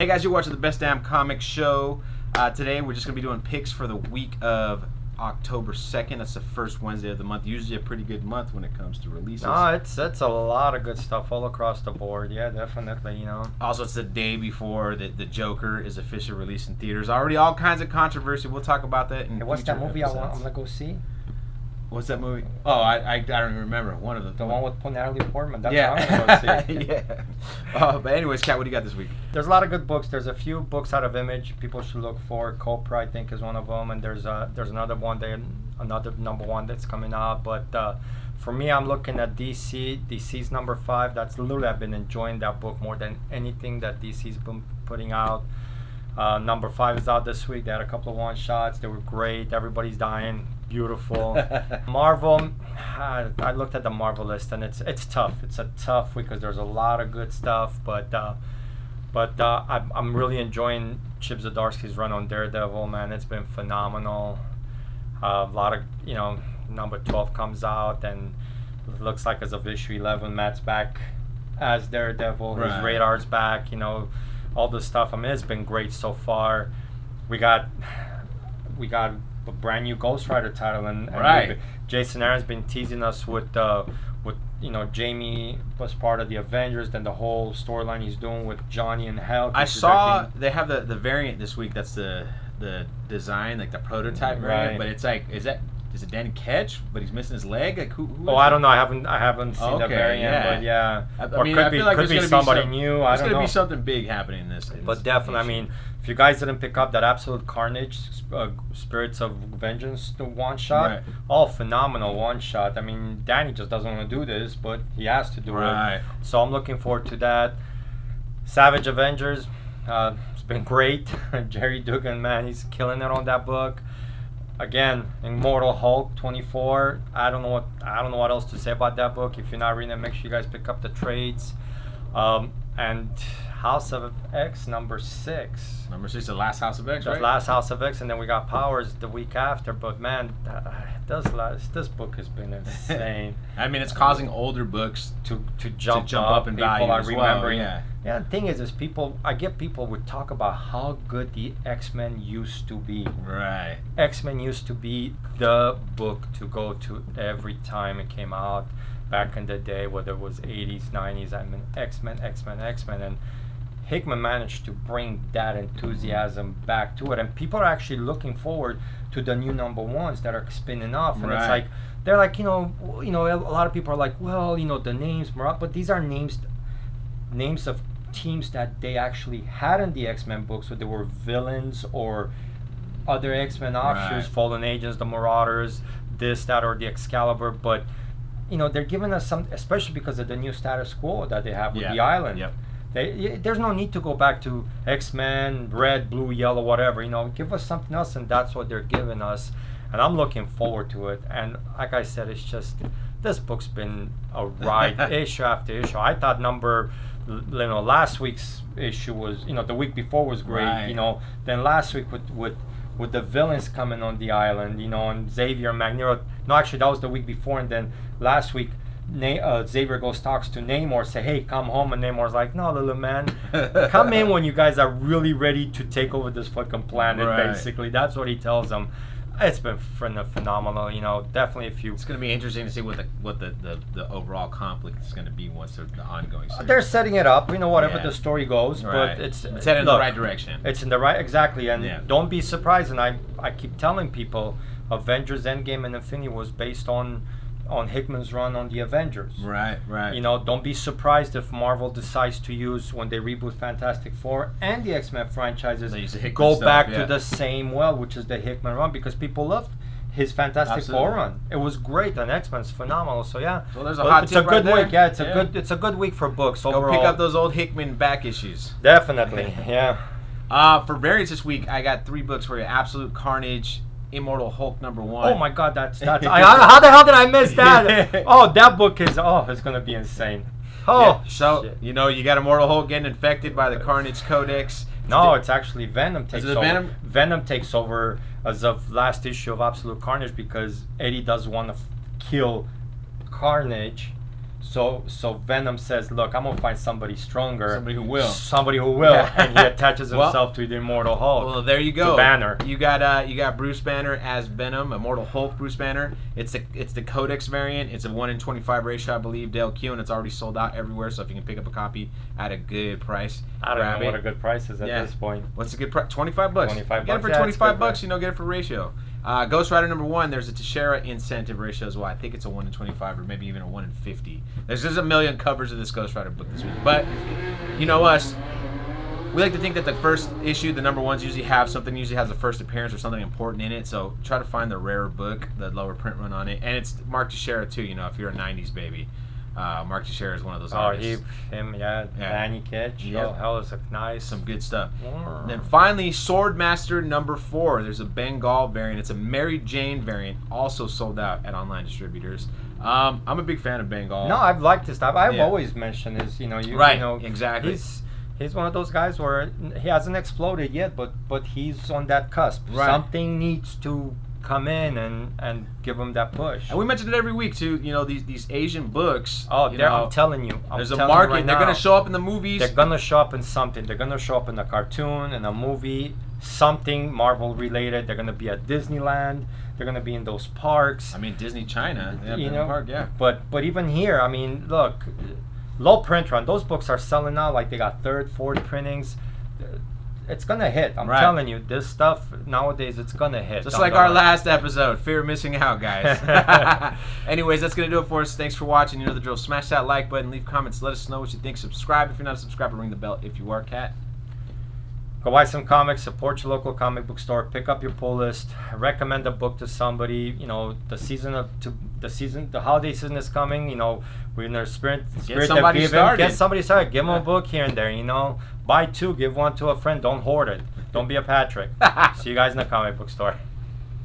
Hey guys, you're watching the Best Damn Comic Show. Today we're just going to be doing picks for the week of October 2nd. That's the first Wednesday of the month. Usually a pretty good month when it comes to releases. No, it's a lot of good stuff all across the board. Yeah, definitely, Also, it's the day before the Joker is officially released in theaters. Already all kinds of controversy. We'll talk about that in what's that future movie episodes. I'm going to go see? What's that movie? Oh, I don't even remember. One of them. The one with Natalie Portman. That's yeah. what I'm going to go see. Yeah. But anyways, Kat, what do you got this week? There's a lot of good books. There's a few books out of Image people should look for. Copra, I think, is one of them. And there's another one there, another number one that's coming out. But for me, I'm looking at DC. DC's number 5. That's literally, I've been enjoying that book more than anything that DC's been putting out. Number 5 is out this week. They had a couple of one-shots. They were great. Everybody's dying. Beautiful. Marvel, I looked at the Marvel list and it's tough. It's a tough week because there's a lot of good stuff. But I'm really enjoying Chip Zdarsky's run on Daredevil. Man, it's been phenomenal. A lot of number 12 comes out and it looks like as of issue 11, Matt's back as Daredevil. Right. His radar's back. All this stuff. I mean, it's been great so far. We got a brand new Ghost Rider title, and right. Jason Aaron's been teasing us with Jamie was part of the Avengers, then the whole storyline he's doing with Johnny and Hulk. I saw they have the variant this week. That's the design, like the prototype variant, but it's like is it Danny Ketch? But he's missing his leg. Like who I don't know. I haven't seen the variant, but yeah. I mean, I feel like could be somebody new. I don't know. There's gonna be something big happening in this. But definitely, I mean, if you guys didn't pick up that Absolute Carnage, Spirits of Vengeance, the one shot, right. All phenomenal one shot. I mean, Danny just doesn't want to do this, but he has to do it. So I'm looking forward to that. Savage Avengers, it's been great. Jerry Dugan, man, he's killing it on that book. Again, Immortal Hulk 24. I don't know what else to say about that book. If you're not reading it, make sure you guys pick up the trades. And House of X number 6. Number 6, the last House of X, the right? last House of X, and then we got Powers the week after. But man, this book has been insane. I mean, it's causing older books to jump up in people value are as remembering. Well, yeah. The thing is I get people would talk about how good the XMen used to be. Right. XMen used to be the book to go to every time it came out back in the day, whether it was 80s, 90s. I mean, X-Men, and Hickman managed to bring that enthusiasm back to it, and people are actually looking forward to the new number ones that are spinning off. And it's like they're like, a lot of people are like, well, the names, but these are names of teams that they actually had in the X-Men books, so they were villains or other X-Men offshoots, Fallen Agents, the Marauders, this, that, or the Excalibur. But they're giving us some, especially because of the new status quo that they have with the island. Yep. There's no need to go back to X-Men, red, blue, yellow, whatever. Give us something else, and that's what they're giving us. And I'm looking forward to it. And like I said, it's just, this book's been a ride, issue after issue. I thought last week's issue was, the week before was great. Right. Then last week with the villains coming on the island, and Xavier and Magneto. No, actually, that was the week before, and then last week, Xavier talks to Namor, say, hey, come home, and Namor's like, no, little man, come in when you guys are really ready to take over this fucking planet, basically. That's what he tells them. It's been phenomenal, definitely It's going to be interesting to see what the overall conflict is going to be once the ongoing series. They're setting it up, whatever the story goes, but it's headed in the right direction. It's in the right, exactly, and don't be surprised, and I keep telling people, Avengers Endgame and Infinity was based on Hickman's run on the Avengers. Right. Don't be surprised if Marvel decides to use, when they reboot Fantastic Four and the X-Men franchises, go back to the same which is the Hickman run, because people loved his Fantastic Four run. It was great, and X-Men's phenomenal. So yeah, so there's a hot it's tip a good right week. there. Yeah, it's a good week for books overall. Go pick up those old Hickman back issues. Definitely, yeah. For variants this week, I got 3 books for you: Absolute Carnage, Immortal Hulk number 1. Oh my God, that's how the hell did I miss that? Oh, that book is it's gonna be insane. Oh, so shit. you got Immortal Hulk getting infected by the Carnage Codex. No, it's actually Venom takes over. Venom? Venom takes over as of last issue of Absolute Carnage because Eddie does want to kill Carnage. So Venom says, "Look, I'm gonna find somebody stronger, Somebody who will. and he attaches himself to the Immortal Hulk." Well, there you go. To Banner. You got Bruce Banner as Venom, Immortal Hulk Bruce Banner. It's the Codex variant. It's a 1 in 25 ratio, I believe. Dale Q, and it's already sold out everywhere. So if you can pick up a copy at a good price, I don't know what a good price is at this point. What's a good price? $25. Get it for $25. Get it for ratio. Ghost Rider #1. There's a Teixeira incentive ratio as well. I think it's a 1 in 25 or maybe even a 1 in 50. There's a million covers of this Ghost Rider book this week. But you know us, we like to think that the first issue, the #1s usually have something, usually has a first appearance or something important in it. So try to find the rarer book, the lower print run on it, and it's Mark Teixeira too. You know, if you're a '90s baby. Mark Teixeira is one of those artists. Danny Kitch. Yep. Oh, hell, is nice. Some good stuff. And then finally, Swordmaster #4. There's a Bengal variant. It's a Mary Jane variant, also sold out at online distributors. I'm a big fan of Bengal. No, I've liked his stuff. I've always mentioned his, exactly. He's one of those guys where he hasn't exploded yet, but he's on that cusp. Right. Something needs to come in and give him that push. And we mentioned it every week too. You know, these Asian books. Oh, I'm telling you, there's a market. Right, they're gonna show up in the movies. They're gonna show up in something. They're gonna show up in a cartoon, in a movie, something Marvel related. They're gonna be at Disneyland. They're gonna be in those parks. I mean, Disney China. Park, yeah. But even here, I mean, look, low print run. Those books are selling out like they got third, fourth printings. It's gonna hit. I'm telling you, this stuff nowadays, it's gonna hit. Just like our last episode, fear of missing out, guys. Anyways, that's gonna do it for us. Thanks for watching. You know the drill. Smash that like button, leave comments, let us know what you think. Subscribe if you're not a subscriber. Ring the bell if you are. Cat. Go buy some comics. Support your local comic book store. Pick up your pull list. Recommend a book to somebody. You know, the holiday season is coming. You know, we're in the spirit Get somebody started. Get somebody started. Give them a book here and there. You know, buy 2, give 1 to a friend. Don't hoard it. Don't be a Patrick. See you guys in the comic book store.